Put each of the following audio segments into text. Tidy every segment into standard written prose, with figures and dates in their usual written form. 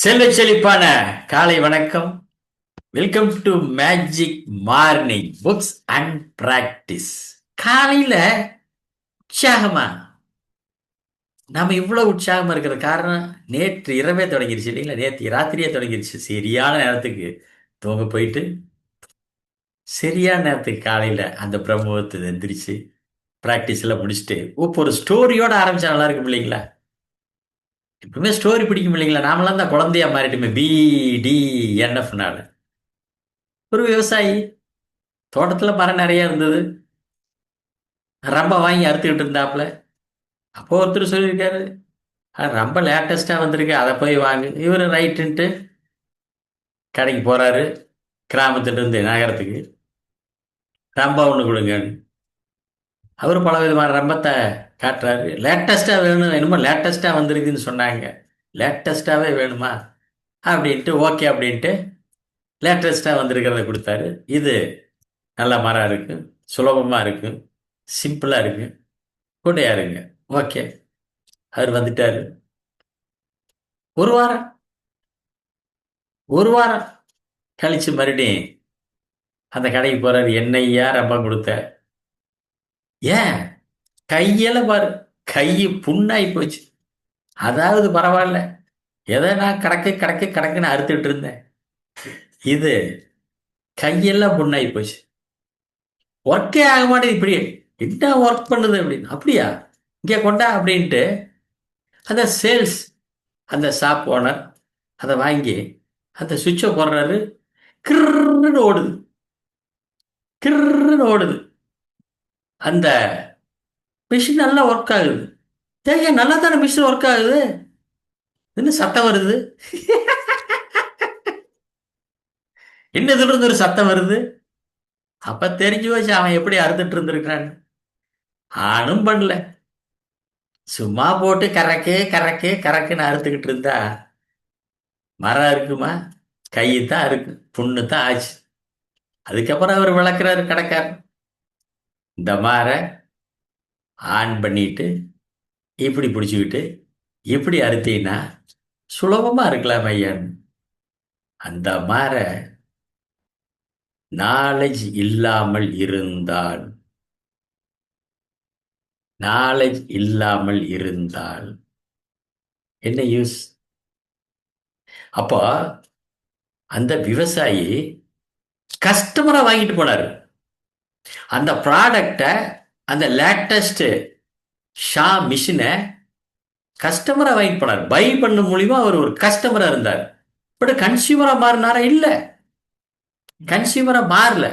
செல்வ செழிப்பான காலை வணக்கம். Welcome to magic morning books and practice. காலையில உற்சாகமா நாம இவ்வளவு உற்சாகமா இருக்கிற காரணம் நேற்று இரவே தொடங்கிருச்சு இல்லைங்களா? நேற்று ராத்திரியே தொடங்கிருச்சு. சரியான நேரத்துக்கு தூங்க போயிட்டு சரியான நேரத்துக்கு காலையில அந்த பிரம்மத்தை எந்திரிச்சு பிராக்டிஸ் எல்லாம் முடிச்சுட்டு இப்போ ஒரு ஸ்டோரியோட ஆரம்பிச்சா நல்லா இருக்கும் இல்லைங்களா? எப்பவுமே ஸ்டோரி பிடிக்கும் இல்லைங்களா? நாமெல்லாம் தான் குழந்தையா மாறிட்டுமே BDNF. ஒரு விவசாயி, தோட்டத்துல மரம் நிறைய இருந்தது. ரம்ப வாங்கி அறுத்துக்கிட்டு இருந்தாப்புல. அப்போ ஒருத்தர் சொல்லியிருக்காரு, ரொம்ப லேட்டஸ்டா வந்திருக்கு, அதை போய் வாங்கு. இவரு ரைட்டுன்ட்டு கடைக்கு போறாரு. கிராமத்துல இருந்து நகரத்துக்கு ரம்பா ஒண்ணு கொடுங்கன்னு. அவரு பல விதமான ரம்பத்தை காட்டுறாரு. லேட்டஸ்டா வேணும், என்னமோ லேட்டஸ்டா வந்திருக்குன்னு சொன்னாங்க. லேட்டஸ்டாவே வேணுமா அப்படின்ட்டு ஓகே அப்படின்ட்டு லேட்டஸ்டா வந்திருக்கிறத கொடுத்தாரு. இது நல்ல மரம் இருக்கு, சுலபமா இருக்கு, சிம்பிளா இருக்கு, கூட்டையா இருங்க. ஓகே, அவர் வந்துட்டாரு. ஒரு வாரம் ஒரு வாரம் கழிச்சு மறுபடியும் அந்த கடைக்கு போறாரு. என்னையா ரம்பம் கொடுத்த? ஏன் கையெல்லாம் பாரு, கை புண்ணாகி போச்சு. அதாவது பரவாயில்ல, எதை நான் கடக்கு கடக்கு கடக்குன்னு அறுத்துட்டு இருந்தேன். இது கையெல்லாம் புண்ணாகி போச்சு, ஒர்க்கே ஆக மாட்டேது. இப்படி என்ன ஒர்க் பண்ணுது அப்படின்னு. அப்படியா, இங்கே கொண்டா அப்படின்ட்டு அந்த சேல்ஸ், அந்த ஷாப் ஓனர் அதை வாங்கி அந்த சுவிட்சை போடுறாரு. கிர்ன்னு ஓடுது, கிர்ன்னு ஓடுது. அந்த மிஷின் நல்லா ஒர்க் ஆகுது. ஏங்க நல்லா தானே மிஷின் ஒர்க் ஆகுது, என்ன சத்தம் வருது? என்னதுல இருந்து ஒரு சத்தம் வருது? அப்ப தெரிஞ்சு வச்சு அவன் எப்படி அறுத்துட்டு இருந்திருக்கான்னு. ஆனும் பண்ணல, சும்மா போட்டு கறக்கு கறக்கு கறக்குன்னு அறுத்துக்கிட்டு இருந்தா மரம் இருக்குமா? கை தான் இருக்கு, புண்ணு தான் ஆச்சு. அதுக்கப்புறம் அவர் விளக்குறாரு கடைக்கார், இந்த மாற ஆன் பண்ணிட்டு இப்படி பிடிச்சிக்கிட்டு இப்படி அறுத்தீங்கன்னா சுலபமா இருக்கலாம் ஐயான்னு. அந்த மாற நாலேஜ் இல்லாமல் இருந்தால், நாலேஜ் இல்லாமல் இருந்தால் என்ன யூஸ்? அப்போ அந்த விவசாயி கஸ்டமரா வாங்கிட்டு போனாரு அந்த ப்ராடக்டை, அந்த லேட்டஸ்ட் ஷா மிஷினை கஸ்டமரா வாங்கிட்டு போனார். பை பண்ண மூலியமா அவர் ஒரு கஸ்டமரா இருந்தார். பட் கன்சியூமரா மாறினாரா? இல்ல, கன்சியூமரா மாறல.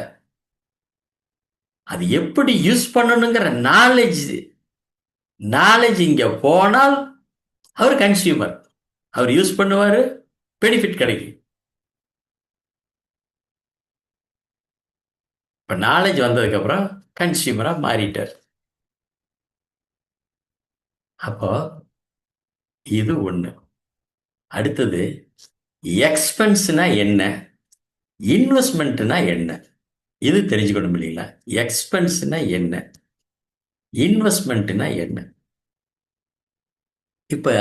அது எப்படி யூஸ் பண்ணணுங்கிற நாலேஜ், நாலேஜ் இங்க போனால் அவர் கன்சியூமர், அவர் யூஸ் பண்ணுவாரு, பெனிஃபிட் கிடைக்கும். இப்ப நாலேஜ் வந்ததுக்கு அப்புறம் கன்சியூமரா மாறிட்டார். அப்போ இது ஒண்ணு. அடுத்தது, எக்ஸ்பென்ஸ்னா என்ன, இன்வெஸ்ட்மெண்ட்னா என்ன, இது தெரிஞ்சுக்கணும் இல்லைங்களா? எக்ஸ்பென்ஸ்னா என்ன, இன்வெஸ்ட்மெண்ட்னா என்ன? இப்ப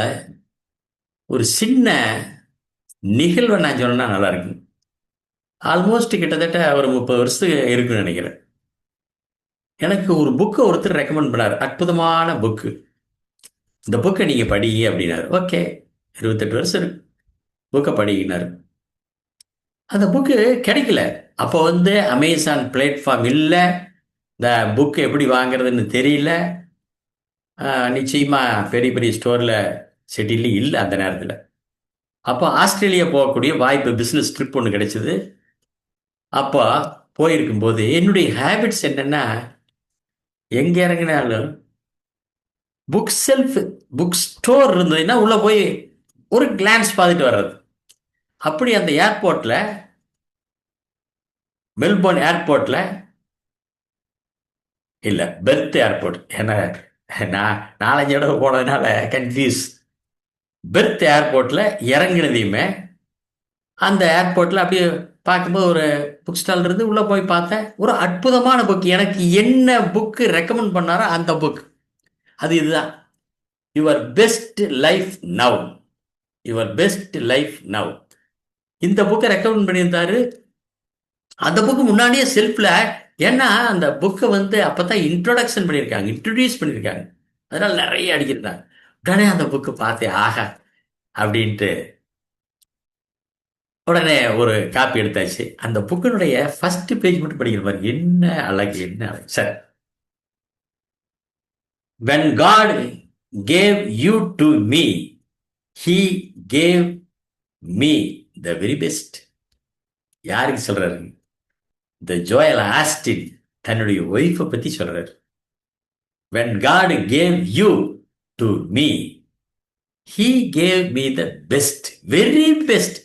ஒரு சின்ன நிகழ்வை நான் சொன்னா நல்லா இருக்கும். ஆல்மோஸ்ட் கிட்டத்தட்ட ஒரு 30 வருஷத்துக்கு இருக்குன்னு நினைக்கிறேன். எனக்கு ஒரு புக்கை ஒருத்தர் ரெக்கமெண்ட் பண்ணார், அற்புதமான புக்கு, இந்த புக்கை நீங்க படிங்க அப்படின்னாரு. ஓகே, 28 வருஷம் இருக்கு, புக்கை படிக்கினாரு. அந்த புக்கு கிடைக்கல. அப்போ அமேசான் பிளாட்ஃபார்ம் இல்லை, இந்த புக்கு எப்படி வாங்குறதுன்னு தெரியல. நிச்சயமா பெரிய பெரிய ஸ்டோர்ல சிட்டில இல்லை அந்த நேரத்தில். அப்போ ஆஸ்திரேலியா போகக்கூடிய வாய்ப்பு, பிஸ்னஸ் ட்ரிப் ஒன்று கிடைச்சது. அப்போ போயிருக்கும்போது என்னுடைய ஹேபிட்ஸ் என்னன்னா, எங்க இறங்கினாலும் புக் செல்ஃப், புக் ஸ்டோர் இருந்ததுன்னா உள்ள போய் ஒரு கிளான்ஸ் பார்த்துட்டு வர்றது. அப்படி அந்த ஏர்போர்ட்ல, மெல்போர்ன் ஏர்போர்ட்ல, இல்ல பெர்த் ஏர்போர்ட், ஏன்னா நான் 4-5 தடவை போனதுனால கன்ஃபியூஸ். பெர்த் ஏர்போர்ட்ல இறங்கினதையுமே அந்த ஏர்போர்ட்ல அப்படியே பார்க்கும்போது ஒரு புக் ஸ்டால் இருந்து உள்ள போய் பார்த்தேன். ஒரு அற்புதமான புக், எனக்கு என்ன புக்கு ரெக்கமெண்ட் பண்ணாரோ அந்த புக், அது இதுதான், your best life now. Your best life now. இந்த புக்கை ரெக்கமெண்ட் பண்ணியிருந்தாரு. அந்த புக்கு முன்னாடியே செல்ஃப்ல, ஏன்னா அந்த புக்கை வந்து அப்பதான் இன்ட்ரோடக்ஷன் பண்ணியிருக்காங்க, இன்ட்ரடியூஸ் பண்ணியிருக்காங்க. அதனால நிறைய அடிக்கிறாங்க. உடனே அந்த புக்கு பார்த்தேன், ஆஹா அப்படின்ட்டு உடனே ஒரு காப்பி எடுத்தாச்சு. அந்த புக்கினுடைய ஃபர்ஸ்ட் பேஜ் மட்டும் படிக்கிற மாதிரி, என்ன அழகு, என்ன அழகு sir. when God gave you to me, he gave me the very best. யாருக்கு சொல்றாரு? இந்த ஜோயல் ஆஸ்டின் தன்னுடைய ஒய்ஃபை பத்தி சொல்றாரு. when God gave you to me, he gave me the best, very best.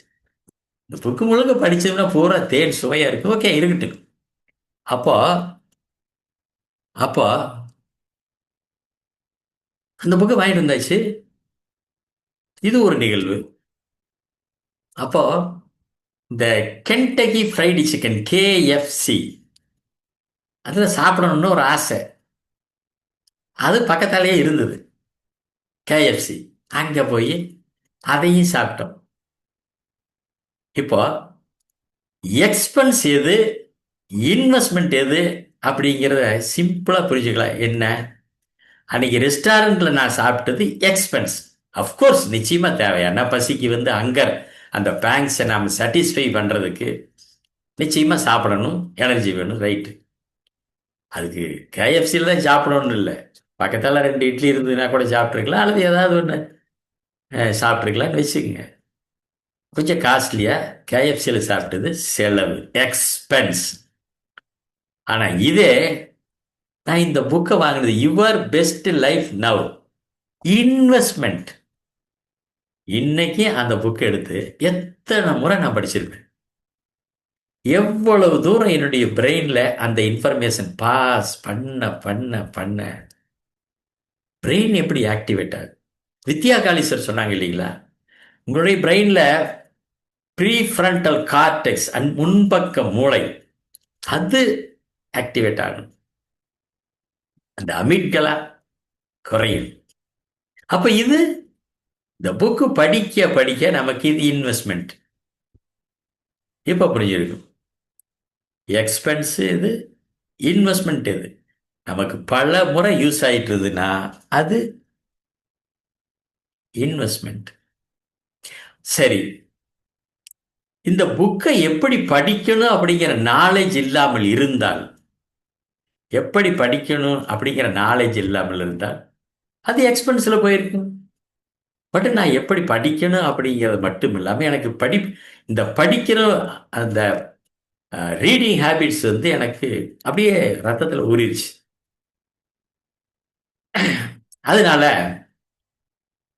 இந்த புக்கு முழுக்க படிச்சோம்னா பூரா தேன் சுவையா இருக்கு. ஓகே, இருக்கட்டும். அப்போ அப்போ அந்த புக்கை வாங்கிட்டு வந்தாச்சு. இது ஒரு நிகழ்வு. அப்போ இந்த கென்டக்கி ஃப்ரைடு சிக்கன், கேஎஃப்சி, அதில் சாப்பிடணும்னு ஒரு ஆசை. அது பக்கத்தாலேயே இருந்தது கேஎஃப்சி. அங்கே போய் அதையும் சாப்பிட்டோம். இப்போ எக்ஸ்பென்ஸ் எது, இன்வெஸ்ட்மெண்ட் எது அப்படிங்கிறத சிம்பிளா புரிஞ்சுக்கலாம். என்ன, அன்னைக்கு ரெஸ்டாரண்ட்ல நான் சாப்பிட்டது எக்ஸ்பென்ஸ். அஃப்கோர்ஸ் நிச்சயமா தேவையான பசிக்கு வந்து அங்கர் அந்த பேங்க்ஸை நாம் சாட்டிஸ்ஃபை பண்றதுக்கு நிச்சயமா சாப்பிடணும், எனர்ஜி வேணும், ரைட்டு. அதுக்கு கேஎஃப்சியில் தான் சாப்பிடணும்னு இல்லை, பக்கத்தில் 2 இட்லி இருந்ததுன்னா கூட சாப்பிட்ருக்கலாம், அல்லது ஏதாவது ஒன்று சாப்பிட்ருக்கலாம்னு வச்சுக்கோங்க. கொஞ்சம் காஸ்ட்லியா கேஎஃப்சியில் சாப்பிட்டது செலவு, எக்ஸ்பென்ஸ். ஆனால் இதே நான் இந்த புக்கை வாங்கினது your best life now, investment. இன்னைக்கு அந்த புக்கை எடுத்து எத்தனை முறை நான் படிச்சிருப்பேன். எவ்வளவு தூரம் என்னுடைய பிரெயின்ல அந்த இன்ஃபர்மேஷன் பாஸ் பண்ண பண்ண பண்ண பிரெயின் எப்படி ஆக்டிவேட் ஆகுது. வித்யா காளிசர் சொன்னாங்க இல்லைங்களா, உங்களுடைய பிரெயின்ல ப்ரீஃப்ரண்டல் கார்டெக்ஸ், முன்பக்க மூளை, அது ஆக்டிவேட் ஆகணும், அந்த அமிட்கலா குறையும். அப்ப இது இந்த புக்கு படிக்க படிக்க நமக்கு இது இன்வெஸ்ட்மெண்ட். இப்ப புரிஞ்சிருக்கும். எக்ஸ்பென்ஸ் எது, இன்வெஸ்ட்மெண்ட் எது, நமக்கு பல முறை யூஸ் ஆயிட்டுதுன்னா அது இன்வெஸ்ட்மெண்ட். சரி, இந்த புக்கை எப்படி படிக்கணும் அப்படிங்கிற நாலேஜ் இல்லாமல் இருந்தால், எப்படி படிக்கணும் அப்படிங்கிற நாலேஜ் இல்லாமல் இருந்தால் அது எக்ஸ்பென்ஸில் போயிருக்கும். பட் நான் எப்படி படிக்கணும் அப்படிங்கிறது மட்டும் இல்லாமல் எனக்கு இந்த படிக்கிற அந்த ரீடிங் ஹேபிட்ஸ் வந்து எனக்கு அப்படியே ரத்தத்தில் ஊறிடுச்சு. அதனால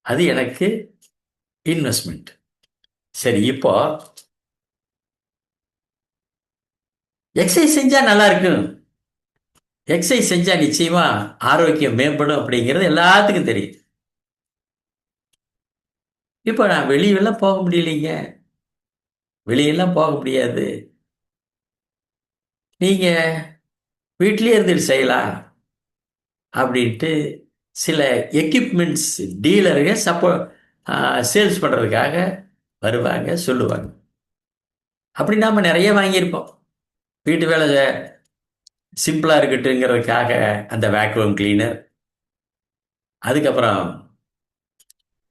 அது எனக்கு இன்வெஸ்ட்மெண்ட். சரி, இப்போ எக்ஸசைஸ் செஞ்சா நல்லா இருக்கும், எக்ஸசைஸ் செஞ்சா நிச்சயமா ஆரோக்கியம் மேம்படும் அப்படிங்கிறது எல்லாத்துக்கும் தெரியும். இப்போ நான் வெளியெல்லாம் போக முடியலைங்க, வெளியெல்லாம் போக முடியாது, நீங்க வீட்டிலேயே இருந்துட்டு செய்யலாம் அப்படின்ட்டு சில எக்யூப்மெண்ட்ஸ் டீலருங்க சேல்ஸ் பண்ணுறதுக்காக வருவாங்க, சொல்லுவாங்க. அப்படி நாம் நிறைய வாங்கியிருப்போம். வீட்டு வேலை சிம்பிளாக இருக்கட்டுங்கிறதுக்காக அந்த வேக்யூம் கிளீனர், அதுக்கப்புறம்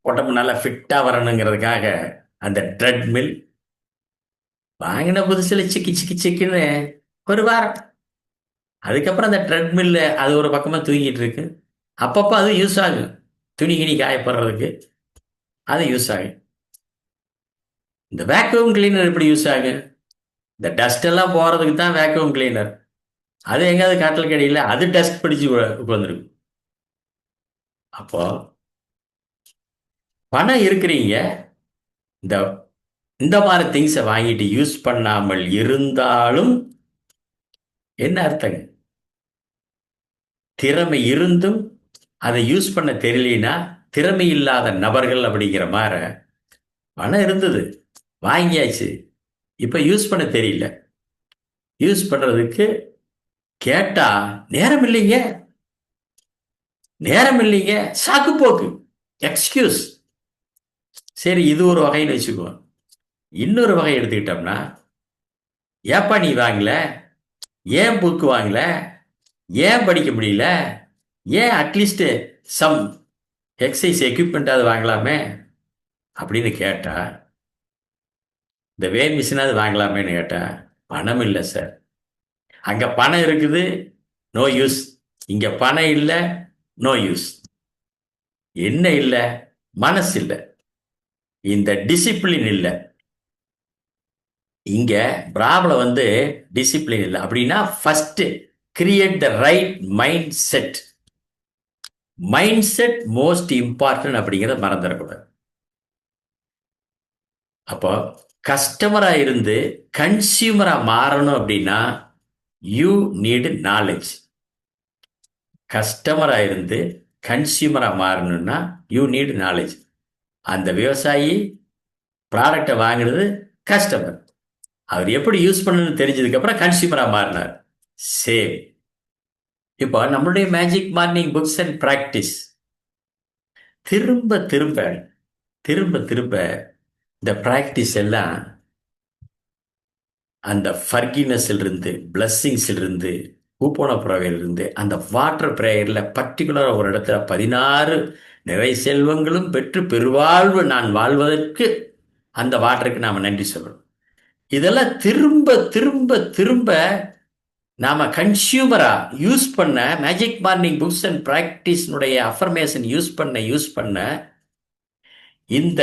உடம்பு நல்லா ஃபிட்டாக வரணுங்கிறதுக்காக அந்த ட்ரெட்மில். வாங்கின புதுசில் சிக்கி சிக்கி சிக்கின்னு ஒரு வாரம், அதுக்கப்புறம் அந்த ட்ரெட்மில்ல அது ஒரு பக்கமாக தூங்கிட்டு இருக்கு. அப்பப்போ அது யூஸ் ஆகும், துணி கிணி காயப்படுறதுக்கு அது யூஸ் ஆகும். இந்த வேக்யூம் கிளீனர் எப்படி யூஸ் ஆகும்? இந்த டஸ்ட் எல்லாம் போகிறதுக்கு தான் வேக்யூம் கிளீனர். அது எங்கேயாவது காட்டில் கிடையில அது டஸ்ட் பிடிச்சி உட்காந்துருக்கும். அப்போ பணம் இருக்கிறீங்க, இந்த இந்த மாதிரி திங்ஸை வாங்கிட்டு யூஸ் பண்ணாமல் இருந்தாலும் என்ன அர்த்தங்க? திறமை இருந்தும் அதை யூஸ் பண்ண தெரியலனா திறமை இல்லாத நபர்கள் அப்படிங்கிற மாதிரி. பணம் இருந்தது, வாங்கியாச்சு, இப்ப யூஸ் பண்ண தெரியல, யூஸ் பண்றதுக்கு கேட்டா நேரம் இல்லைங்க, நேரம் இல்லைங்க, சாக்கு போக்கு, எக்ஸ்கியூஸ். சரி, இது ஒரு வகைன்னு வச்சுக்குவோம். இன்னொரு வகை எடுத்துக்கிட்டோம்னா, ஏப்பா நீ வாங்கல, ஏன் புக்கு வாங்கல, ஏன் படிக்க முடியல, ஏன் அட்லீஸ்ட் சம் எக்ஸசைஸ் எக்யூப்மெண்ட்டாவது வாங்கலாமே அப்படின்னு கேட்டா, இந்த வே மிஷினாவது வாங்கலாமேன்னு கேட்டா, பணம் இல்லை சார். அங்க பணம் இருக்குது, நோ யூஸ். இங்க பணம் இல்லை, நோ யூஸ். என்ன இல்லை? மனசு இல்லை, இந்த டிசிப்ளின் இல்லை. இங்க ப்ராப்ளம் வந்து டிசிப்ளின் இல்லை. அப்படின்னா first create the right mind set. Mind set most important அப்படிங்கிறத மறந்துடக்கூடாது. அப்போ கஸ்டமரா இருந்து கன்சியூமரா மாறணும் அப்படின்னா யூ நீடு நாலேஜ். கஸ்டமரா இருந்து கன்சியூமரா மாறணும்னா யூ நீடு நாலேஜ். அந்த விவசாயி ப்ராடக்டை வாங்கினது கஸ்டமர், அவர் எப்படி யூஸ் பண்ணணும்னு தெரிஞ்சதுக்கு அப்புறம் கன்சியூமரா மாறினார். சேம். இப்போ நம்மளுடைய magic morning books and practice திரும்ப திரும்ப திரும்ப திரும்ப இந்த பிராக்டிஸ் எல்லாம் அந்த ஃபர்கினஸ்ல இருந்து, பிளஸ்ஸிங்ஸ்ல இருந்து, கூப்போன ப்ரேயர்ல இருந்து, அந்த வாட்டர் ப்ரேயர்ல பர்டிகுலரா ஒரு இடத்துல 16 நிறை செல்வங்களும் பெற்று பெருவாழ்வு நான் வாழ்வதற்கு அந்த வாட்டருக்கு நாம நன்றி சொல்லணும். இதெல்லாம் திரும்ப திரும்ப திரும்ப நாம கன்சியூமரா யூஸ் பண்ண மேஜிக் மார்னிங் புக்ஸ் அண்ட் பிராக்டிஸ்னுடைய அஃபர்மேஷன் யூஸ் பண்ண இந்த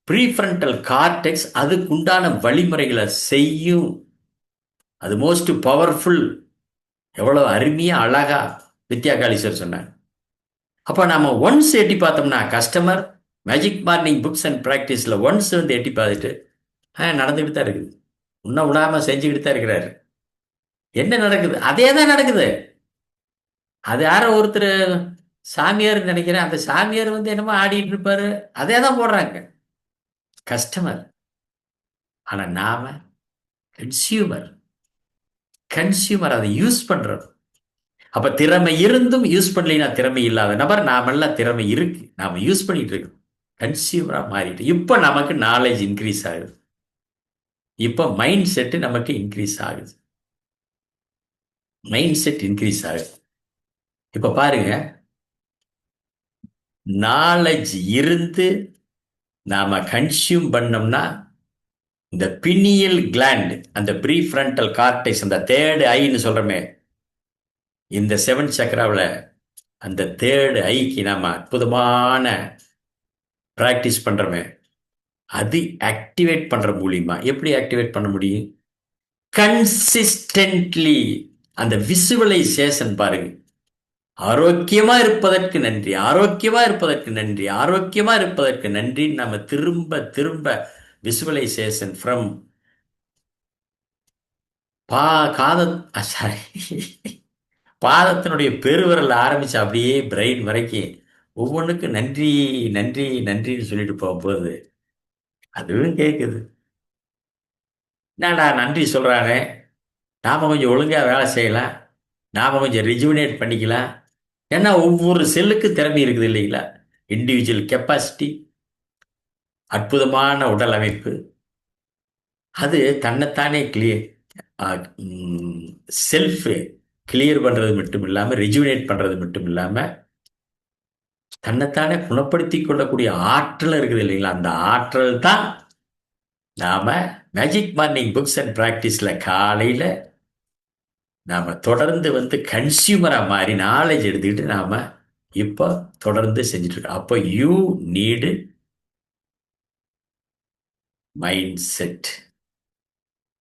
ப்ரீஃப்ரண்டல் கார்டெக்ஸ் அதுக்குண்டான வழிமுறைகளை செய்யும். அது மோஸ்ட் பவர்ஃபுல். எவ்வளவு அருமையா அழகா வித்யா காளீஸ்வர் சொன்னாங்க. அப்போ நாம ஒன்ஸ் எட்டி பார்த்தோம்னா customer magic morning books and ப்ராக்டிஸ்ல ஒன்ஸ் வந்து எட்டி பார்த்துட்டு நடந்துக்கிட்டு தான் இருக்குது, இன்னும் விடாம செஞ்சுக்கிட்டு தான் இருக்கிறாரு. என்ன நடக்குது? அதே தான் நடக்குது. அது யாரோ ஒருத்தர் சாமியார் நினைக்கிறேன், அந்த சாமியார் வந்து என்னமோ ஆடிட்டு இருப்பாரு, அதே தான் போடுறாங்க கஸ்டமர். ஆனா நாம கன்சியூமர். கன்சியூமர் அதை யூஸ் பண்றோம். அப்ப திறமை இருந்தும் யூஸ் பண்ணலைன்னா திறமை இல்லாத நபர். நாமெல்லாம் திறமை இருக்கு, நாம யூஸ் பண்ணிட்டு இருக்கோம். கன்சியூமரா மாறிட்டு இப்ப நமக்கு நாலேஜ் இன்க்ரீஸ் ஆகுது. இப்ப மைண்ட் செட் நமக்கு இன்க்ரீஸ் ஆகுது. மைண்ட் செட் இன்க்ரீஸ் ஆகுது. இப்ப பாருங்க, நாலேஜ் இருந்து நாம கன்சியூம் பண்ணோம்னா இந்த பினியல் கிளாண்ட், அந்த ப்ரீஃப்ரண்டல் கார்டெக்ஸ், அந்த தேர்டு ஐன்னு சொல்றோமே, இந்த 7th சக்கராவில் அந்த தேர்டு ஐக்கு நாம அற்புதமான பிராக்டிஸ் பண்றோமே, அது ஆக்டிவேட் பண்ற மூலியமா. எப்படி ஆக்டிவேட் பண்ண முடியும்? கன்சிஸ்டன்ட்லி. அந்த விசுவலைசேஷன் பாருங்க. ஆரோக்கியமா இருப்பதற்கு நன்றி, ஆரோக்கியமா இருப்பதற்கு நன்றி, ஆரோக்கியமா இருப்பதற்கு நன்றி. நம்ம திரும்ப திரும்ப விசுவலைசேஷன் ஃப்ரம் காத சாரி பாதத்தினுடைய பெருவிரல் ஆரம்பிச்சு அப்படியே பிரெயின் வரைக்கும் ஒவ்வொன்றுக்கு நன்றி நன்றி நன்றின்னு சொல்லிட்டு போகும்போது அதுவும் கேட்குது. என்னடா நன்றி சொல்றானே, நாம கொஞ்சம் ஒழுங்கா வேலை செய்யலாம், நாம கொஞ்சம் ரிஜுவினேட் பண்ணிக்கலாம். ஏன்னா ஒவ்வொரு செல்லுக்கு திறமை இருக்குது இல்லைங்களா? இண்டிவிஜுவல் கெப்பாசிட்டி, அற்புதமான உடல் அமைப்பு, அது தன்னைத்தானே கிளியர் செல்ஃப் கிளியர் பண்றது மட்டும் இல்லாம, ரிஜுவினேட் பண்றது மட்டும் இல்லாம, தன்னைத்தானே குணப்படுத்தி கொள்ளக்கூடிய ஆற்றல் இருக்குது இல்லைங்களா? அந்த ஆற்றல் தான் நாம மேஜிக் மார்னிங் புக்ஸ் அண்ட் பிராக்டிஸ்ல காலையில நாம தொடர்ந்து வந்து கன்சியூமரா மாறி நாலேஜ் எடுத்துக்கிட்டு நாம இப்போ தொடர்ந்து செஞ்சுட்டு இருக்கோம். அப்போ யூ நீடு மைண்ட் செட்.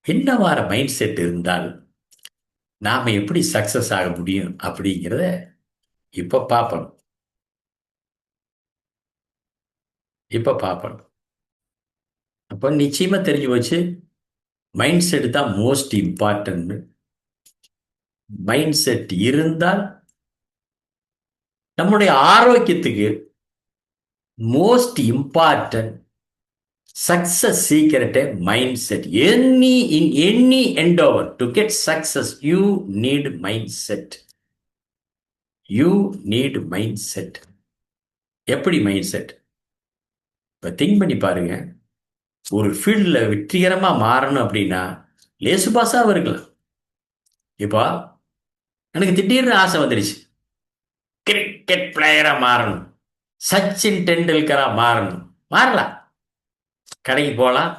என்னவார மைண்ட் செட் இருந்தால் நாம எப்படி சக்சஸ் ஆக முடியும் அப்படிங்கிறத இப்ப பார்ப்போம். இப்ப பார்ப்போம். அப்போ நிச்சயமா தெரிஞ்சு போச்சு, மைண்ட் செட் தான் மோஸ்ட் இம்பார்ட்டன்ட். மைண்ட் செட் இருந்தால் நம்முடைய ஆரோக்கியத்துக்கு most important success secret mindset. In any endeavor to get success, you need mindset. You need mindset. எப்படி மைண்ட் செட்? இப்போ திங்க் பண்ணி பாருங்க, ஒரு ஃபீல்டில் வெற்றிகரமாக மாறணும் அப்படின்னா லேசு பாஸாக இருக்கலாம். இப்போ எனக்கு திடீர்னு ஆசை வந்துடுச்சு, கிரிக்கெட் பிளேயரா மாறணும், சச்சின் டெண்டுல்கரா மாறணும். மாறலாம். கடைக்கு போகலாம்,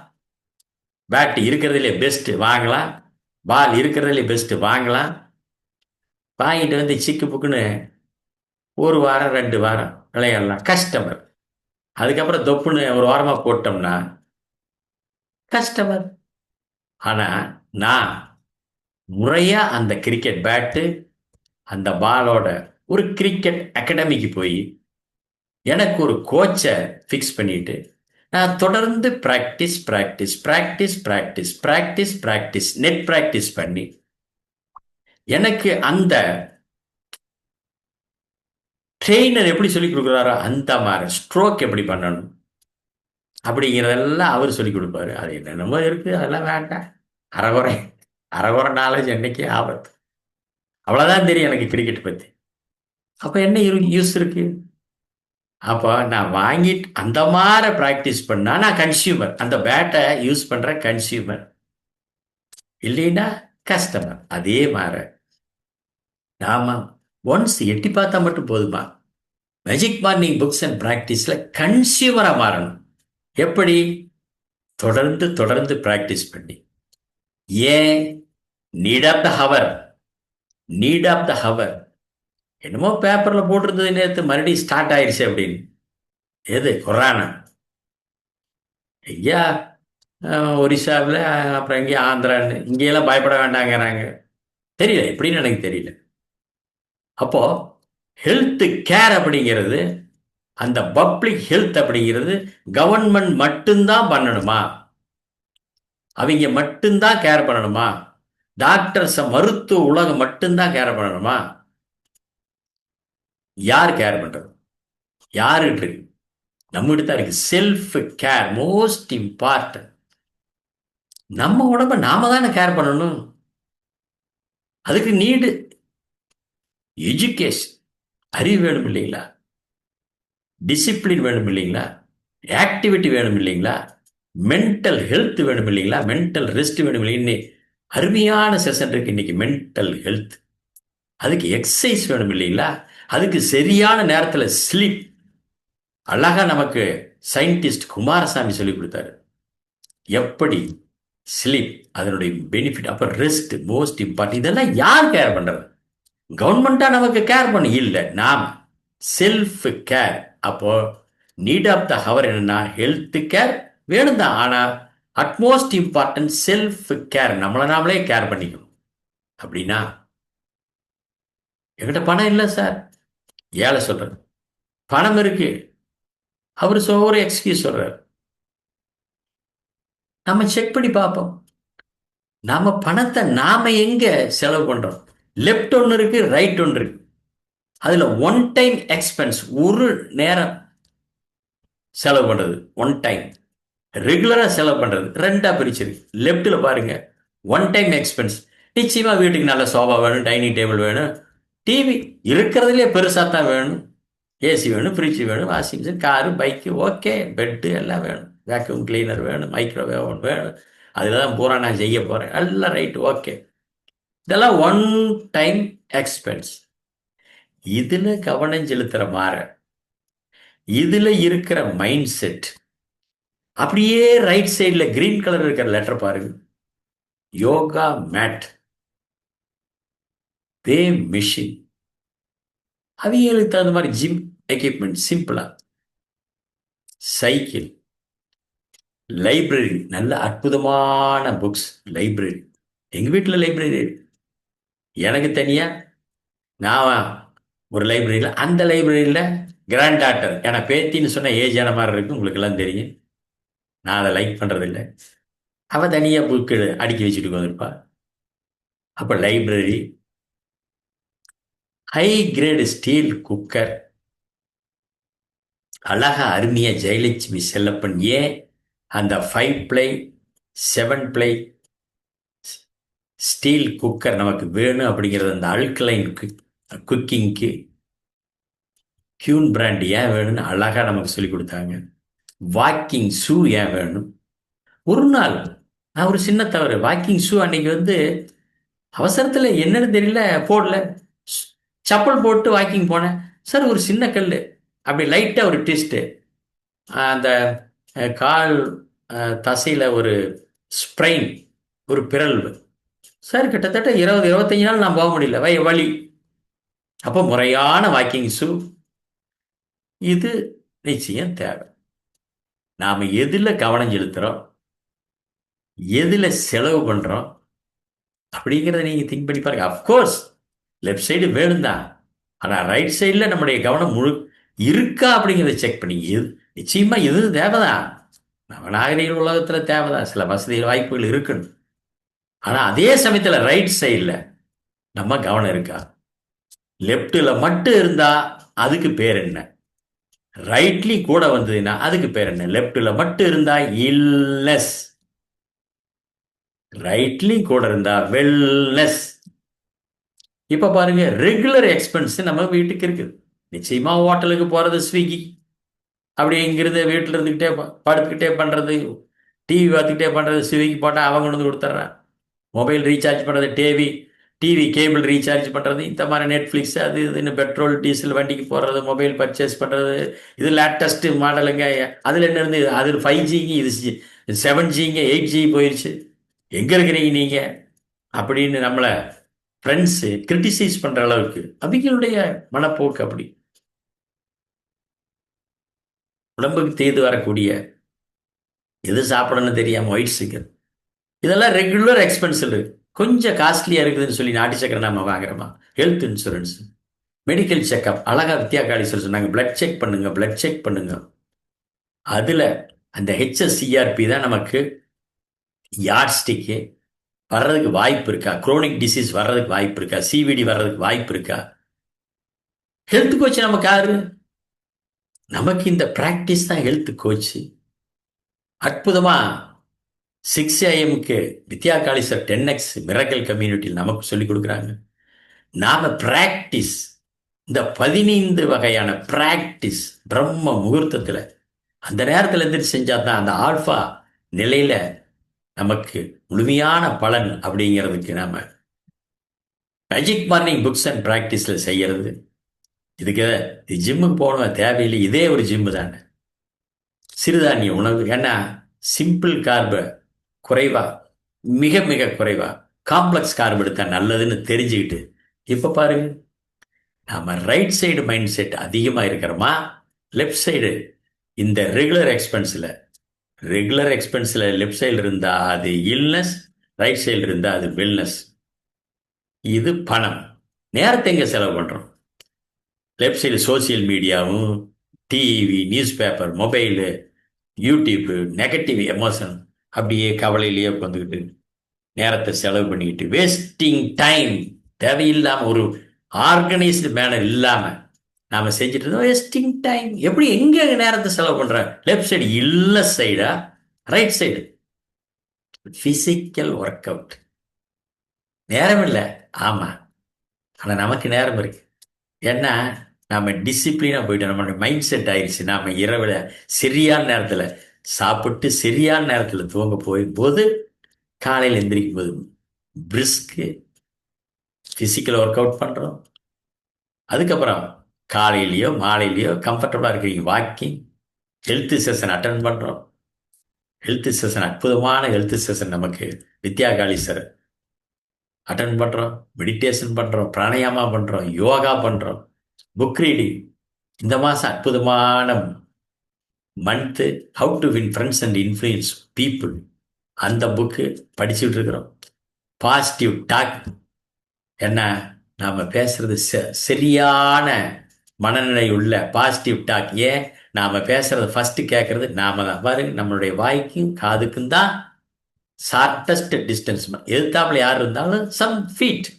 பேட் இருக்கிறதுலே பெஸ்ட் வாங்கலாம், பால் இருக்கிறதுலே பெஸ்ட் வாங்கலாம், வாங்கிட்டு வந்து சிக்கு புக்குன்னு ஒரு வாரம் 2 வாரம் விளையாடலாம். கஸ்டமர். அதுக்கப்புறம் தொப்புன்னு ஒரு வாரமா போட்டோம்னா கஸ்டமர். ஆனா நான் முறையா அந்த கிரிக்கெட் பேட்டு அந்த பாலோட ஒரு கிரிக்கெட் அகாடமிக்கு போய் எனக்கு ஒரு கோச்சை ஃபிக்ஸ் பண்ணிட்டு நான் தொடர்ந்து practice practice practice practice practice practice net practice பண்ணி எனக்கு அந்த ட்ரெயினர் எப்படி சொல்லி கொடுக்குறாரோ அந்த மாதிரி ஸ்ட்ரோக் எப்படி பண்ணணும் அப்படிங்கிறதெல்லாம் அவர் சொல்லி கொடுப்பாரு. அது என்னென்னமோ இருக்கு, அதெல்லாம் வேண்டாம். அறகுறை அறகுறை நாலேஜ் என்னைக்கே ஆபத்து. அவ்வளோதான் தெரியும் எனக்கு கிரிக்கெட் பற்றி. அப்போ என்ன யூஸ் இருக்கு? அப்போ நான் வாங்கிட்டு அந்த மாதிரி ப்ராக்டிஸ் பண்ணா நான் கன்சியூமர், அந்த பேட்டை யூஸ் பண்ற கன்சியூமர், இல்லைன்னா கஸ்டமர். அதே மாதிரி நாம ஒன்ஸ் எட்டி பார்த்தா மட்டும் போதுமா? மேஜிக் மார்னிங் புக்ஸ் அண்ட் பிராக்டிஸ்ல கன்சியூமரா மாறணும். எப்படி? தொடர்ந்து தொடர்ந்து பிராக்டிஸ் பண்ணி. ஏன்? Need of the hour. Need of the hour. என்னமோ பேப்பர்ல போட்டிருந்தது நேற்று மறுபடியும் ஸ்டார்ட் ஆயிடுச்சு அப்படின்னு. எது? கொரோனா. ஐயா, ஒரிசாவில், அப்புறம் இங்கே ஆந்திரான்னு இங்கேயெல்லாம் பயப்பட வேண்டாங்கிறாங்க. தெரியல எப்படின்னு எனக்கு தெரியல. அப்போ ஹெல்த் கேர் அப்படிங்கிறது, அந்த பப்ளிக் ஹெல்த் அப்படிங்கிறது கவர்மெண்ட் மட்டும்தான் பண்ணணுமா? அவங்க மட்டும்தான் கேர் பண்ணணுமா? டாக்டர்ஸ் மருத்துவ உலகம் மட்டும்தான் கேர் பண்ணணுமா? யார் கேர் பண்றது? யாருகிட்ட இருக்கு? நம்மகிட்ட தான் இருக்கு. Self care most important. நம்ம உடம்ப நாம தானே கேர் பண்ணணும். அதுக்கு நீடு எஜுகேஷன், அறிவு வேணும் இல்லைங்களா? டிசிப்ளின் வேணும் இல்லைங்களா? ஆக்டிவிட்டி வேணும் இல்லைங்களா? மென்டல் ஹெல்த் வேணும் இல்லைங்களா? மென்டல் ரெஸ்ட் வேணும் இல்லைங்க. அருமையான செஷன் இருக்கு இன்னைக்கு மென்டல் ஹெல்த். அதுக்கு எக்ஸசைஸ் வேணும் இல்லைங்களா? அதுக்கு சரியான நேரத்தில் ஸ்லீப். அழகா நமக்கு சயின்டிஸ்ட் குமாரசாமி சொல்லி கொடுத்தாரு எப்படி ஸ்லீப், அதனுடைய பெனிஃபிட். அப்ப ரெஸ்ட் மோஸ்ட் இம்பார்ட்டன்ட். இதெல்லாம் யார் கேர் பண்றது? கவர்மெண்டா நமக்கு கேர் பண்ண இல்லை, நாம் செல்ஃப் கேர். அப்போ நீட் ஆஃப் த ஹவர் என்னன்னா ஹெல்த் கேர் வேணும் தான், ஆனா அட்மோஸ்ட் இம்பார்ட்டன்ட் செல்ஃப் கேர். நம்மளை நாமளே கேர் பண்ணிக்கணும். அப்படின்னா என்கிட்ட பணம் இல்லை சார், ஏழை சொல்றது. பணம் இருக்கு, அவர் ஒரு எக்ஸ்கியூஸ் சொல்றாரு. நம்ம செக் பண்ணி பார்ப்போம். நாம பணத்தை நாம எங்க செலவு பண்றோம்? லெஃப்ட் ஒன்று இருக்கு, ரைட் ஒன்று இருக்கு. அதுல ஒன் டைம் எக்ஸ்பென்ஸ், ஒரு நேரம் செலவு பண்றது ஒன் டைம், ரெகுலரா செலவு பண்றது ரெண்டா பிரிச்சிருக்கு. லெஃப்ட்ல பாருங்க, ஒன் டைம் எக்ஸ்பென்ஸ். நிச்சயமா வீட்டுக்கு நல்ல சோஃபா வேணும், டைனிங் டேபிள் வேணும், டிவி இருக்கிறதுலே பெருசா தான் வேணும், ஏசி வேணும், ஃப்ரிட்ஜ் வேணும், washing machine, car, bike, okay, bed எல்லாம் வேணும், வேக்யூம் கிளீனர் வேணும், மைக்ரோவேவ் வேணும். அதில் தான் பூரா நான் செய்ய போறேன், எல்லாம் ரைட், ஓகே. இதெல்லாம் ஒன் டைம் எக்ஸ்பென்ஸ். இதுல கவனம் செலுத்துற மாற, இதுல இருக்கிற மைண்ட் செட். அப்படியே ரைட் சைடில் கிரீன் கலர் இருக்கிற லெட்டர் பாருங்க, யோகா மேட், பே மிஷின், அவங்களுக்கு தகுந்த மாதிரி ஜிம் எக்யூப்மெண்ட், சிம்பிளா சைக்கிள், லைப்ரரி, நல்ல அற்புதமான புக்ஸ், லைப்ரரி. எங்க வீட்டில் லைப்ரரி எனக்கு தனியா, நான் ஒரு லைப்ரரியில், அந்த லைப்ரரியில் கிராண்ட் டாட்டர், ஏன்னா பேத்தின்னு சொன்ன ஏஜான மாதிரி இருக்கு, உங்களுக்கு எல்லாம் தெரியும். நான் அதை லைக் பண்றதில்லை. அவ தனியா புக்கு அடுக்கி வச்சுட்டு வந்திருப்பா. அப்ப library, high grade steel cooker, அழகா அருமையா ஜெயலட்சுமி செல்லப்பன் ஏன் அந்த 5 பிளை 7 பிளை ஸ்டீல் குக்கர் நமக்கு வேணும் அப்படிங்கிறது, அந்த அல்கலைன் குக்கிங்க்கு கியூன் பிராண்ட் ஏன் வேணும்னு அழகா நமக்கு சொல்லி கொடுத்தாங்க. வாக்கிங் ஷூ ஏன் வேணும்? ஒரு நாள் நான் ஒரு சின்ன தவறு, வாக்கிங் ஷூ அன்னைக்கு அவசரத்தில் என்னன்னு தெரியல போடல. ஸ்- செப்பல் போட்டு வாக்கிங் போனேன். சார் ஒரு சின்ன கல், அப்படி லைட்டாக ஒரு ட்விஸ்ட்டு, அந்த கால் தசையில் ஒரு ஸ்ப்ரைன், ஒரு பிறழ்வு. சார் கிட்டத்தட்ட 20-25 நாள் நான் போக முடியல, வலி. அப்போ முறையான வாக்கிங் ஷூ இது நிச்சயம் தேவை. நாம் எதில் கவனம் செலுத்துகிறோம், எதில் செலவு பண்ணுறோம் அப்படிங்கிறத நீங்கள் திங்க் பண்ணி பாருங்க. அஃப்கோர்ஸ் லெஃப்ட் சைடு வேணும் தான், ஆனால் ரைட் சைடில் நம்முடைய கவனம் இருக்கா அப்படிங்கிறத செக் பண்ணி, நிச்சயமா இது தேவைதான். நம்ம நாகரீக உலகத்தில் தேவைதான், சில வசதி வாய்ப்புகள் இருக்குன்னு. ஆனால் அதே சமயத்தில் ரைட் சைடில் நம்ம கவனம் இருக்கா? லெஃப்டில் மட்டும் இருந்தா அதுக்கு பேர் என்ன? ரைட்லி கூட வந்ததுன்னா அதுக்கு பேர் என்ன? லெஃப்டில் மட்டும் இருந்தா இல்னஸ், ரைட்லி கூட இருந்தா வெல்னஸ். இப்ப பாருங்க, ரெகுலர் எக்ஸ்பென்ஸ் நம்ம வீட்டுக்கு இருக்குது. நிச்சயமா ஹோட்டலுக்கு போறது, ஸ்விக்கி, அப்படி இங்கிருந்து வீட்டில் இருந்துக்கிட்டே படுத்துக்கிட்டே பண்றது, டிவி பார்த்துக்கிட்டே பண்றது, ஸ்விக்கி போட்டால் அவங்க கொண்டு வந்து கொடுத்துட்றான். மொபைல் ரீசார்ஜ் பண்ணுறது, டிவி கேபிள் ரீசார்ஜ் பண்ணுறது, இந்த மாதிரி நெட்ஃப்ளிக்ஸ், அது இதுன்னு பெட்ரோல் டீசல் வண்டிக்கு போடுறது, மொபைல் பர்ச்சேஸ் பண்ணுறது, இது லேட்டஸ்ட்டு மாடலுங்க. அதில் என்ன இருந்து, அது 5Gங்க, இது 7Gங்க, 8G போயிடுச்சு. எங்கே இருக்கிறீங்க நீங்கள் அப்படின்னு நம்மளை ஃப்ரெண்ட்ஸு கிரிட்டிசைஸ் பண்ணுற அளவுக்கு அவங்களுடைய மனப்போக்கு அப்படி. உடம்புக்கு தீது வரக்கூடிய, எது சாப்பிடணும்னு தெரியாமல் ஒயிட் சிக்கன், இதெல்லாம் ரெகுலர் எக்ஸ்பென்சிவ். கொஞ்சம் காஸ்ட்லியாக இருக்குதுன்னு சொல்லி நாட்டு சக்கரை நம்ம வாங்குறோமா? ஹெல்த் இன்சூரன்ஸ், மெடிக்கல் செக்அப், அழகா வித்யா காளீஸ்வர் சொன்னாங்க, பிளட் செக் பண்ணுங்க, பிளட் செக் பண்ணுங்க. அதில் அந்த HSCRP தான் நமக்கு யார்ட் ஸ்டிக்கு. வர்றதுக்கு வாய்ப்பு இருக்கா? குரோனிக் டிசீஸ் வர்றதுக்கு வாய்ப்பு இருக்கா? CVD வர்றதுக்கு வாய்ப்பு இருக்கா? ஹெல்த் கோச் நமக்கு யாரு? நமக்கு இந்த பிராக்டிஸ் தான் ஹெல்த் கோச். அற்புதமா 6 AM Vidya Kaleeswar 10X miracle கம்யூனிட்டியில் நமக்கு சொல்லிக் கொடுக்குறாங்க. நாம பிராக்டிஸ், இந்த 15 வகையான பிராக்டிஸ் பிரம்ம முகூர்த்தத்தில் அந்த நேரத்தில் எந்திரிச்சு செஞ்சா தான் அந்த ஆல்ஃபா நிலையில நமக்கு முழுமையான பலன் அப்படிங்கிறதுக்கு நாம மேஜிக் மார்னிங் புக்ஸ் அண்ட் பிராக்டிஸ்ல செய்யறது. இதுக்கு ஜிம்முக்கு போகணும் தேவையில்லை, இதே ஒரு ஜிம்மு தானே. சிறுதானிய உணவு, ஏன்னா சிம்பிள் கார்பு குறைவா, மிக மிக குறைவா காம்ப்ளெக்ஸ் கார்பு எடுத்தா நல்லதுன்னு தெரிஞ்சுக்கிட்டு, இப்ப பாருங்க, நாம ரைட் சைடு மைண்ட் செட் அதிகமாக இருக்கிறோமா, லெஃப்ட் சைடு இந்த ரெகுலர் எக்ஸ்பென்ஸில் லெஃப்ட் சைடு இருந்தால் அது இல்னஸ், ரைட் சைடு இருந்தால் அது வெல்னஸ். இது பணம். நேரத்தை எங்கே செலவு பண்ணுறோம்? லெஃப்ட் சைடு சோசியல் மீடியாவும், TV, news paper, mobile, YouTube, negative emotion, அப்படியே கவலையிலேயே உட்காந்துக்கிட்டு நேரத்தை செலவு பண்ணிக்கிட்டு வேஸ்டிங் டைம். தேவையில்லாமல் ஒரு ஆர்கனைஸ்டு மேனர் இல்லாமல் நாம் செஞ்சுட்டு இருந்தோம், வேஸ்டிங் டைம். எப்படி எங்கே நேரத்தை செலவு பண்ணுற? லெஃப்ட் சைடு இல்ல சைடா, right side physical work out. நேரம் இல்லை, ஆமாம், ஆனால் நமக்கு நேரம் இருக்கு. ஏன்னா நம்ம டிசிப்ளினாக போயிட்டோம், நம்மளுடைய மைண்ட் செட் ஆயிடுச்சு. நாம் இரவில் சரியான நேரத்தில் சாப்பிட்டு சரியான நேரத்தில் தூங்க போது காலையில் எந்திரிக்கும் போது பிரிஸ்க்கு ஃபிசிக்கல் ஒர்க் அவுட் பண்ணுறோம். அதுக்கப்புறம் காலையிலையோ மாலையிலையோ கம்ஃபர்டபுளாக இருக்கிறீங்க, வாக்கிங், ஹெல்த் செஷன் அட்டன் பண்ணுறோம். ஹெல்த் செஷன், அற்புதமான ஹெல்த் செஷன் நமக்கு வித்யா காளீஸ்வர் அட்டன் பண்ணுறோம். மெடிடேஷன் பண்ணுறோம், பிராணாயாமா பண்ணுறோம், யோகா பண்ணுறோம், புக் ரீடிங். இந்த மாதம் அற்புதமான month how to win friends and influence people, அந்த புக்கு படிச்சுட்டு இருக்கிறோம். பாசிட்டிவ் டாக், என்ன நாம் பேசுறது சரியான மனநிலை உள்ள பாசிட்டிவ் டாக். ஏன் நாம் பேசுறது ஃபஸ்ட்டு கேட்கறது நாம தான். பாருங்க, நம்மளுடைய வாய்க்கும் காதுக்கும் தான் ஷார்டஸ்ட் டிஸ்டன்ஸ். எதிர்த்தாப்புல யார் இருந்தாலும் சம் ஃபீட்.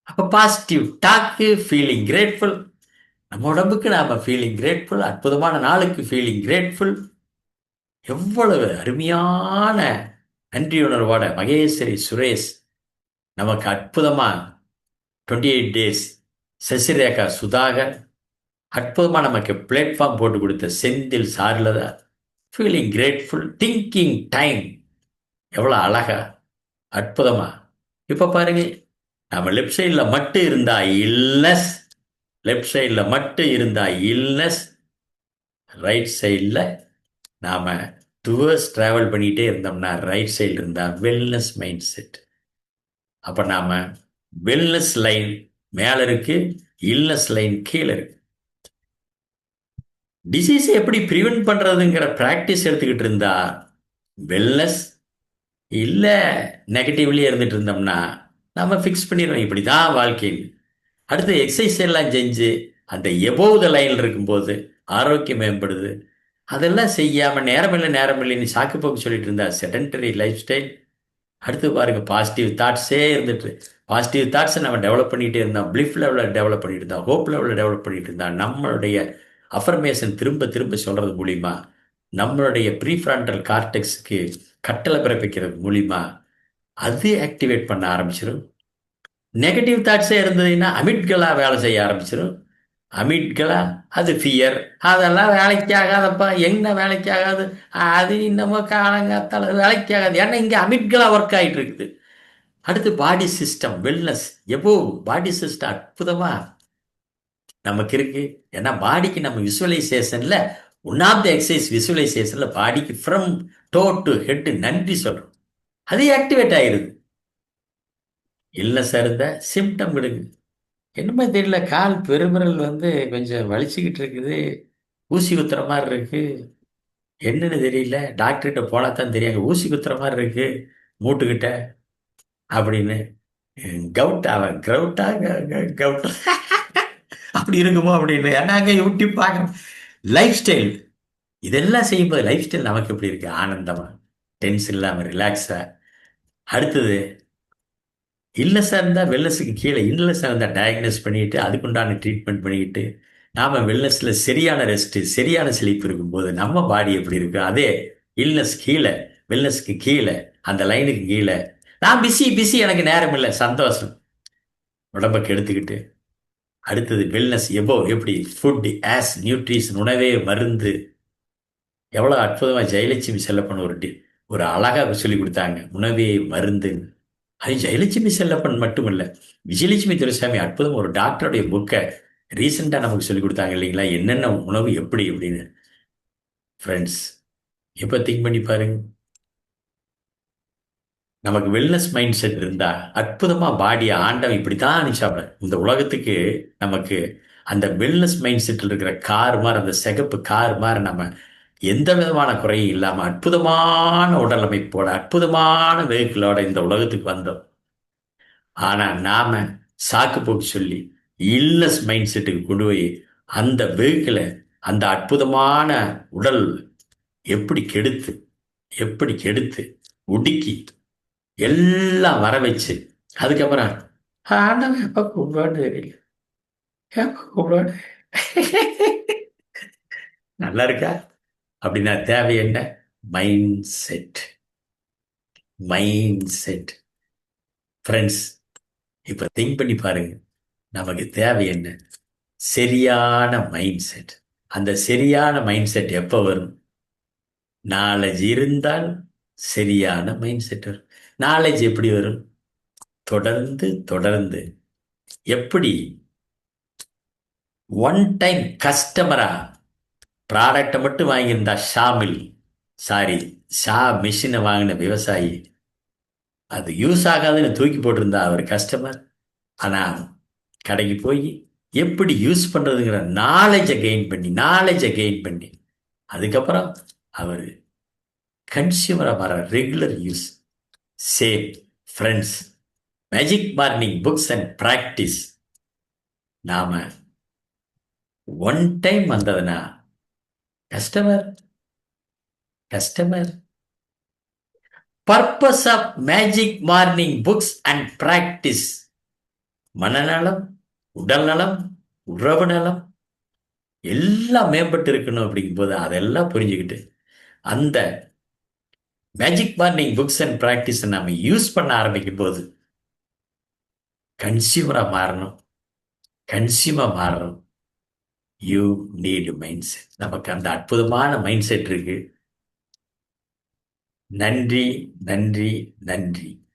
அப்போ பாசிட்டிவ் டாக்கு, ஃபீலிங் கிரேட்ஃபுல், நம்ம உடம்புக்கு நாம ஃபீலிங் கிரேட்ஃபுல், அற்புதமான நாளுக்கு ஃபீலிங் கிரேட்ஃபுல். எவ்வளவு அருமையான நன்றியுணர்வோட மகேஸ்வரி சுரேஷ் நமக்கு அற்புதமா 28 days, சசிரேகா சுதாகர், அற்புதமாக நமக்கு பிளாட்ஃபார்ம் போட்டு கொடுத்த செந்தில் சார்லதா, ஃபீலிங் கிரேட்ஃபுல், திங்கிங் டைம், எவ்வளோ அழகா, அற்புதமா. இப்போ பாருங்க, நம்ம லெஃப்ட் சைடில் மட்டும் இருந்தா இல்னஸ், லெஃப்ட் சைடில் மட்டும் இருந்தா இல்னஸ், ரைட் சைடில் நாம டுவர்ஸ் டிராவல் பண்ணிட்டே இருந்தோம்னா ரைட் சைடில் இருந்தா வெல்னஸ் மைண்ட் செட். அப்ப நாம வெல்னஸ் லைன் மேல இருக்கு, இல்னஸ் லைன் கீழே இருக்கு. டிசீஸ் எப்படி ப்ரிவென்ட் பண்றதுங்கிற பிராக்டிஸ் எடுத்துக்கிட்டு இருந்தா வெல்னஸ் இல்ல நெகட்டிவ்லயே இருந்துட்டு இருந்தோம்னா நம்ம ஃபிக்ஸ் பண்ணிடுவோம் இப்படிதான் வாழ்க்கையில். அடுத்து எக்ஸசைஸ் எல்லாம் செஞ்சு அந்த எபோவ் த லைன் இருக்கும்போது ஆரோக்கியம் மேம்படுது. அதெல்லாம் செய்யாம நேரம் இல்லைன்னு சாக்கு போக்கு சொல்லிட்டு இருந்தா செடன்டரி லைஃப் ஸ்டைல். அடுத்து பாருங்க, பாசிட்டிவ் தாட்ஸே இருந்துட்டு பாசிட்டிவ் தாட்ஸை நம்ம டெவலப் பண்ணிகிட்டே இருந்தோம், பிலிஃப் லெவலில் டெவலப் பண்ணிட்டு இருந்தோம், ஹோப் லெவலில் டெவலப் பண்ணிட்டு இருந்தா நம்மளுடைய அஃபர்மேஷன் திரும்ப திரும்ப சொல்றது மூலிமா, நம்மளுடைய ப்ரீஃப்ரண்டல் கார்டெக்ஸுக்கு கட்டளை பிறப்பிக்கிறது மூலிமா அது ஆக்டிவேட் பண்ண ஆரம்பிச்சிடும். நெகட்டிவ் தாட்ஸே இருந்ததுன்னா அமிட்களா வேலை செய்ய ஆரம்பிச்சிடும். அமிட்களா அது ஃபியர், அதெல்லாம் வேலைக்கு ஆகாதப்பா, என்ன வேலைக்கு ஆகாது, அது இன்னமும் காலங்காத்தால வேலைக்கு ஆகாது, ஏன்னா இங்கே அமிட்களா ஒர்க் ஆகிட்டு இருக்குது. அடுத்து பாடி சிஸ்டம் வெல்னஸ், எவ்வளோ பாடி சிஸ்டம் அற்புதமா நமக்கு இருக்கு. ஏன்னா பாடிக்கு நம்ம விசுவலைசேஷன்ல ஒன் ஆஃப் த எக்ஸசைஸ் விசுவலைசேஷன்ல பாடிக்கு ஃப்ரம் டோ டு ஹெட் நன்றி சொல்றோம், அது ஆக்டிவேட் ஆயிருது. இல்லைனஸ் இருந்த சிம்டம் விடுங்க, என்னமோ தெரியல, கால் பெருவிரல் கொஞ்சம் வலிச்சுக்கிட்டு இருக்குது, ஊசி குத்துற மாதிரி இருக்கு, என்னன்னு தெரியல, டாக்டர்கிட்ட போனா தான் தெரியாங்க, ஊசி குத்துற மாதிரி இருக்கு மூட்டுக்கிட்ட அப்படின்னு. கவுட்டா கிரவுட்டா கவுட்டா அப்படி இருக்குமோ அப்படின்னு நாங்க யூடியூப் பார்க்குறோம். லைஃப் ஸ்டைல் இதெல்லாம் செய்யும்போது லைஃப் ஸ்டைல் நமக்கு எப்படி இருக்கு, ஆனந்தமா, டென்ஷன் இல்லாம ரிலாக்ஸா. அடுத்தது இல்லஸா இருந்தா வெல்னஸுக்கு கீழே, இல்லஸா இருந்தா டயக்னோஸ் பண்ணிட்டு அதுக்குண்டான ட்ரீட்மெண்ட் பண்ணிக்கிட்டு நாம வெல்னஸ்ல சரியான ரெஸ்ட் சரியான ஸ்லீப் இருக்கும்போது நம்ம பாடி எப்படி இருக்கு, அதே இல்னஸ் கீழே, வெல்னஸ்க்கு கீழே, அந்த லைனுக்கு கீழே நான் பிஸி பிஸி எனக்கு நேரம் இல்லை சந்தோஷம் உடம்ப கெடுத்துக்கிட்டு. அடுத்தது வெல்னஸ் எபோ, எப்படி ஃபுட் ஆஸ் நியூட்ரிஷன், உணவே மருந்து. எவ்வளோ அற்புதமாக ஜெயலட்சுமி செல்லப்பன் ஒரு அழகாக சொல்லி கொடுத்தாங்க, உணவே மருந்து. அது ஜெயலட்சுமி செல்லப்பன் மட்டும் இல்லை, விஜயலட்சுமி துரைசாமி அற்புதம் ஒரு டாக்டருடைய புக்கை ரீசெண்டாக நமக்கு சொல்லி கொடுத்தாங்க இல்லைங்களா, என்னென்ன உணவு எப்படி அப்படின்னு. ஃப்ரெண்ட்ஸ், இப்போ திங்க் பண்ணி பாருங்க, நமக்கு வெல்னஸ் மைண்ட் செட் இருந்தா அற்புதமா பாடியை ஆண்டவன் இப்படித்தான் அனுப்பிச்சாப்ல இந்த உலகத்துக்கு. நமக்கு அந்த வெல்னஸ் மைண்ட் செட்டில் இருக்கிற கார் மாதிரி, அந்த சிகப்பு கார் மாதிரி நம்ம எந்த விதமான குறையும் இல்லாம அற்புதமான உடல் அமைப்போட அற்புதமான வெஹிக்கிளோட இந்த உலகத்துக்கு வந்தோம். ஆனா நாம சாக்கு போக்கு சொல்லி இல்லஸ் மைண்ட் செட்டுக்கு கொண்டு போய் அந்த வெஹிக்கிளை, அந்த அற்புதமான உடல் எப்படி கெடுத்து, எப்படி கெடுத்து ஒடுக்கி எல்லாம் வர வச்சு அதுக்கப்புறம் ஆண்டவன் எப்ப கூப்பிடுவான்னு தெரியல, எப்ப கூப்பிடுவான்னு நல்லா இருக்கா அப்படின்னா தேவை என்ன, mind set, mind set. Friends, இப்ப திங்க் பண்ணி பாருங்க, நமக்கு தேவை என்ன, சரியான மைண்ட் செட். அந்த சரியான மைண்ட் செட் எப்ப வரும், நாலேஜ் இருந்தால் சரியான மைண்ட் செட் வரும். நாலேஜ் எப்படி வரும், தொடர்ந்து தொடர்ந்து. எப்படி ஒன் டைம் கஸ்டமரா ப்ராடக்டை மட்டும் வாங்கியிருந்தா ஷாமில், சாரி ஷா மிஷினை வாங்கின விவசாயி அது யூஸ் ஆகாதுன்னு தூக்கி போட்டிருந்தா அவர் கஸ்டமர். ஆனால் கடைக்கு போய் எப்படி யூஸ் பண்ணுறதுங்கிற நாலேஜை கெயின் பண்ணி அதுக்கப்புறம் அவர் கன்சியூமராக வர regular use. Same friends, magic morning books and practice நாம ஒன் டைம் வந்ததுன்னா customer customer. Purpose of magic morning books and practice மனநலம், உடல் நலம், உறவு நலம் எல்லாம் மேம்பட்டு இருக்கணும். அப்படிங்கும்போது அதெல்லாம் புரிஞ்சுக்கிட்டு அந்த magic morning books and practice நம்ம யூஸ் பண்ண ஆரம்பிக்கும் போது கன்சியூமரா மாறணும், கன்சியூமர் மாறணும். You need mind set. நமக்கு அந்த அற்புதமான மைண்ட் செட் இருக்கு. நன்றி, நன்றி, நன்றி.